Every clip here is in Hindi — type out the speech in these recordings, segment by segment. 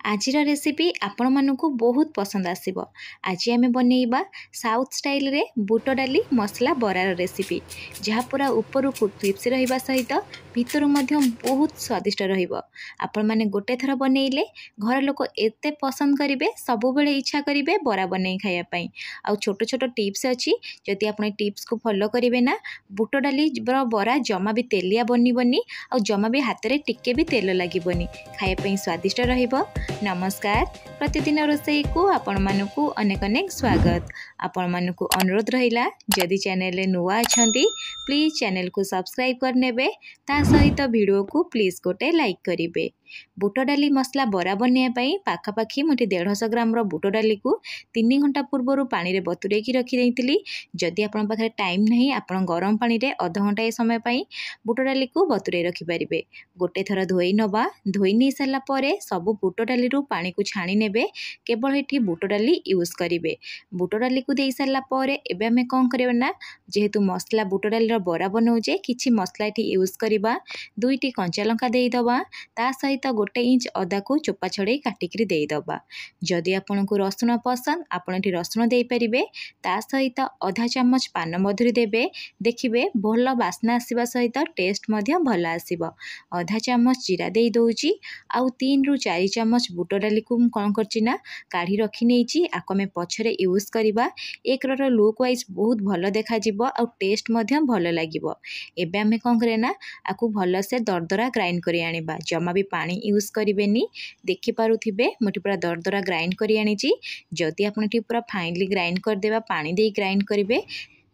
आजिर रेसिपी आपण मानकु बहुत पसंद आसिबो। आज आमे बनेइबा साउथ स्टाइल रे बुट डाली मसला बरार रेसिपी, जहाँ पूरा उपरु क्रिप्सी रहिबा सहित भितर मध्य बहुत स्वादिष्ट रहिबो। आपण माने गोटे थर बनेइले घर लोक एते पसंद करिवे, सब बेले इच्छा करिवे बरा बनै खाया पई। आ छोट छोट टिप्स अछि, जदि आपण टिप्स को फॉलो करिवे ना, बुट डाली बरा जमा भी तेलिया बनी आ जमा भी हाथ रे टिके भी तेल लागिबोनी, खाया पई स्वादिष्ट रहिबो। नमस्कार, प्रतिदिन रोसई को आपण मानकु अनेक अनेक स्वागत। आपण मानकु अनुरोध रहिला, जदि चैनल रे नुवा अछंती प्लीज चैनल को सब्सक्राइब करनेबे, ता सहित वीडियो को प्लीज गोटे लाइक करिवे। बुट डाली मसला बरा बनैया पई पाखापाखी मुठी 150 ग्राम रो बुट डाली को 3 घंटा पूर्व पानी रे बतुरे की रखी देइतिली। जदि आपण पाखे टाइम नहीं, आपण गरम पानी रे आधा घंटा ए समय पई बुट डाली को बतुरे रखि परिबे। गोटे थर धोई नबा, धोई नै सरला परे सब बुट डाली रू पानी को छाणी नेबे। केवल एठी बुट डाली यूज करिवे। बुट डाली को देई सरला परे एबे हमें कोन करबे ना, जेहेतु मसला बुट डाली रो बरा बनौजे, किछि मसला एठी यूज करबा। 2टी कंचा लंका देई दबा, ता सहित 1 इंच अदा को चोपा छड़े काटिकरी देई दबा। जदि आपन को रसुण पसंद, आपन एठी रसुण देई परिबे। ता सहित आधा चम्मच पान मधुरी देबे। देखिबे भल बास्ना आसीबा सहित टेस्ट मध्य भल आसीबो। आधा चम्मच जीरा देई दउची, आउ 3 रु 4 चम्मच बुट डाली को कोन करची ना काढ़ी रखी नेची। आको में पछरे यूज करिबा। एकरर लुक वाइज बहुत भल देखा जिवो, आउ टेस्ट मध्य भल लागिवो। एबे हमें कोन करे ना, आकु भल से दरदरा ग्राइंड करी आनिबा। जमा भी पानी यूज करिवेनी। देखि पारुथिबे मोटी पूरा दरदरा ग्राइंड करी आनिची। जदि आपण टी पूरा फाइनली ग्राइंड कर देबा, पानी देई ग्राइंड करिवे,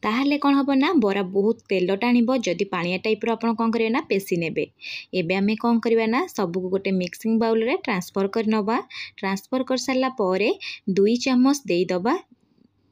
ताहले कौन हम ना बरा बहुत तेल टाणिब। जदि पानिया टाइप आपण कौन करें ना पेसी नेबे। एबे आमे कौन करबा ना, सबको गोटे मिक्सिंग बाउल रे ट्रांसफर कर नबा। ट्रांसफर कर सारला परे 2 चम्मच देई दबा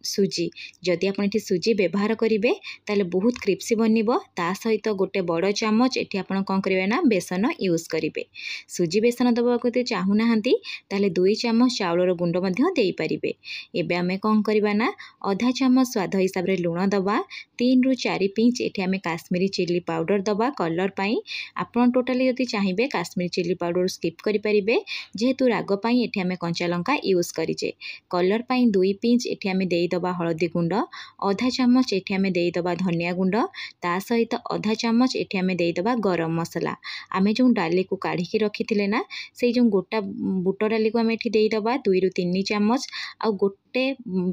सुजी। जदि आपण एठी सुजी व्यवहार करिवे ताले बहुत क्रिप्सी बनिबो। ता सहित गोटे बड़ चम्मच एठी आपण कोन करिवे ना बेसन यूज करिवे। सुजी बेसन दबा को चाहू नाहंती ताले 2 चम्मच चाउलर गुंड मध्य देई परिबे। एबे आमे कोन करबा ना, आधा चम्मच स्वाद हिसाब रे लूण दबा। 3 रु 4 पिंच एठी आमे काश्मीरी चिली पाउडर दबा कलर पई। आपण टोटली यदि चाहिबे काश्मीरी चिली पाउडर स्किप करि परिबे, जेहेतु राग पई एठी आमे कंचा लंका यूज करिजे। कलर पई 2 पिंच एठी आमे देई दबा हळदी गुंड। आधा चम्मच एठी आमे देई दबा धनिया गुंड। ता सहित आधा चम्मच एठी आमे देई दबा गरम मसला। आमे जो डाली को काढ़ी के रखिथिले ना, सेई जो गोटा बुट डाली को आमे एठी देई दबा 2 रु 3 चम्मच। आ गोटे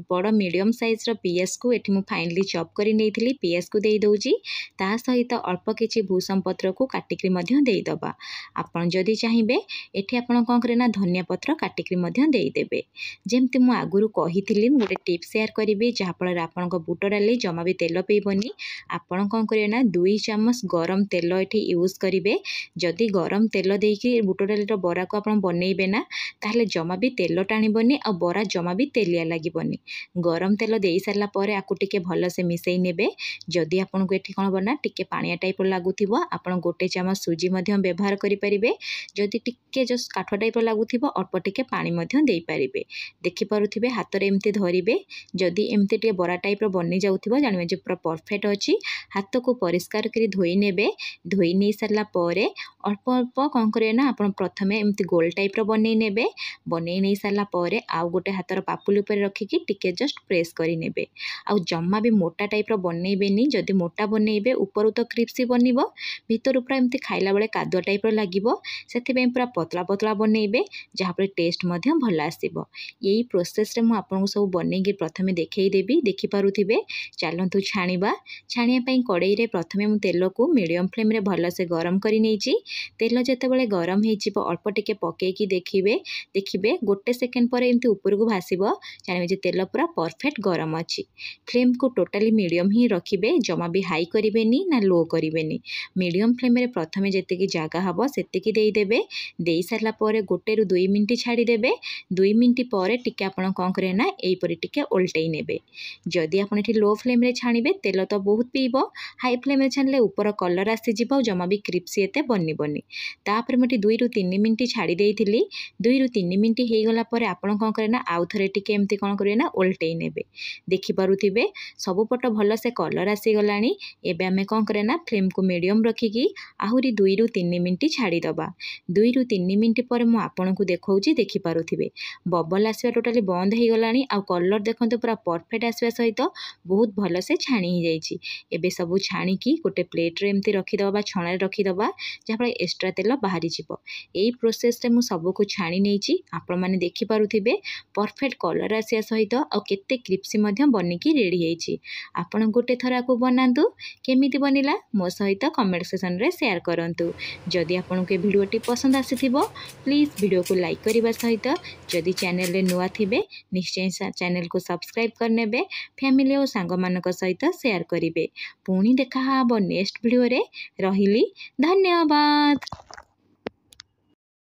बड़ मीडियम साइज रो पियाज को एठी मु फाइनली चॉप करी नेइथिली, पियाज को देई दउची। ता सहित अल्प किछि भूसम पत्र को काटिकरी मध्य देई दबा। आपण जदि चाहिबे एठी आपण कोन करे ना धनिया पत्र काटिकरी मध्य देई देबे। जेमति मु आगुरु कहिथिली, मु गोटे टिप शेयर करिबे, जहा फल आपण को बुट डाली जमा भी तेल पेइबनी। आपण कोन करे ना 2 चम्मच गरम तेल एठी यूज करिवे। जदि गरम तेल देकी बुट डाली रो बरा को आपण बनेइबे ना, ताहले जमा भी तेल टाणिबनी आ बरा जमा भी तेलिया लागिबनी। गरम तेल देई सारला परे आकु टिके भल से मिसई नेबे। जदि आपण को एठी कोन बना टिके पानिया टाइप लागुथिबो, आपण गोटे चम्मच सुजी मध्य व्यवहार करि परिबे। जदि टिके जस्ट काठ टाइप लागुथिबो, अल्प टिके पानी मध्य देई परिबे। देखि पारुथिबे हाथ रे एम्ति धरिबे। जदि एम्ति टिके बरा टाइप रो बनि जाउथिबो, जानिबे जे पूरा परफेक्ट अछि। हाथ को परिष्कार करी धोई नेबे। धोई नै सरला परे अल्प अल्प कोन करे ना, आपण प्रथमे एम्ति गोल टाइप रो बनै नेबे। बनै नै सरला परे आउ गोटे हाथ रो पापुली ऊपर रखि कि टिके जस्ट प्रेस करी नेबे। आउ जम्मा भी मोटा टाइप रो बनैबेनी। जदि मोटा बनैबे ऊपर तो क्रिप्सी बनिबो, भीतर पूरा एम्ति खाइला बेले कादुआ टाइप रो लागिबो। सेथि पूरा पतला पतला बनैबे, जहा पर टेस्ट मध्य भल आसीबो। एई प्रोसेस रे मु आपन सब बनै के प्रथमे देखै देबी। देखि पारुथिबे। चलंतु छाणीबा। छाणिया पई कड़ाई रे प्रथमे मु तेल को मीडियम फ्लेम रे भल से गरम करी नेची। तेल जेतेबेले गरम हेजिबो, अल्प टिके पकै की देखिबे गोटे सेकेंड पर एम्ति ऊपर को भासीबो, जानिबे जे तेल पूरा परफेक्ट गरम अछि। फ्लेम को टोटली मीडियम ही रखिबे, जमा भी हाई करिवेनी ना लो करिवेनी। मीडियम फ्लेम रे प्रथमे जेते की जागा हबो सेते की देई देबे। देई सारला परे 1 रु 2 मिनिट छाडी देबे। 2 मिनिट परे टिके आपण कोन करे ना, एई परे टिके ओल्टई नेबे। जदि आपण एठी लो फ्लेम रे छाणिबे तेल तो बहुत पीब, हाई फ्लेम रे छाणले ऊपर कलर आसीजिब जमा भी क्रिप्सी एते बनिबनी। तापर मुझे 2 ରୁ 3 मिनिट छाड़ी देइथिली। 2 ରୁ 3 मिनिट हो गला पर आपण कौन करे ना आउ थरे टिके एमती कौन करिवे ना ओल्टई नेबे। देखि पारुथिबे सबु पट भल से कलर आसी गलानी। एबे आमे कौन करे ना फ्लेम को मीडियम रखिकी आहुरी 2 ରୁ 3 मिनिट छाड़ी दबा। 2 ରୁ 3 मिनिट पर मु आपन को देखौची, देखि पारुथिबे बबल आसीबा टोटली बंद हो गलानी। आ कलर देखंतु पूरा परफेक्ट आसीबा सहित बहुत भल से छाणी ही जाइछि। एबे सबु छाणी की गोटे प्लेट रे एमती रखी दबा, छणा रे रखी दबा, जहाँ एक्स्ट्रा तेल बाहरी जीवो। एई प्रोसेस रे मु सबु को छाणी नेछि। आपण माने देखि पारुथिबे परफेक्ट कलर आसिया सहित आ केते क्रिप्सी मध्य बनिकी रेडी हेछि। आपण गोटे थरा को बनांतु, केमिति बनिला मो सहित कमेंट सेक्शन रे शेयर करंतु। जदि आपण के वीडियोटी पसंद आसीथिबो प्लीज वीडियो को लाइक करबा सहित जदि चैनल रे नुआ थिबे निश्चय चैनल को सब्सक्राइब करनेबे, फैमिली और सांग मानक सहित शेयर करिवे। पुणी देखा हबो नेक्स्ट वीडियो रे। रहिली धन्यवाद।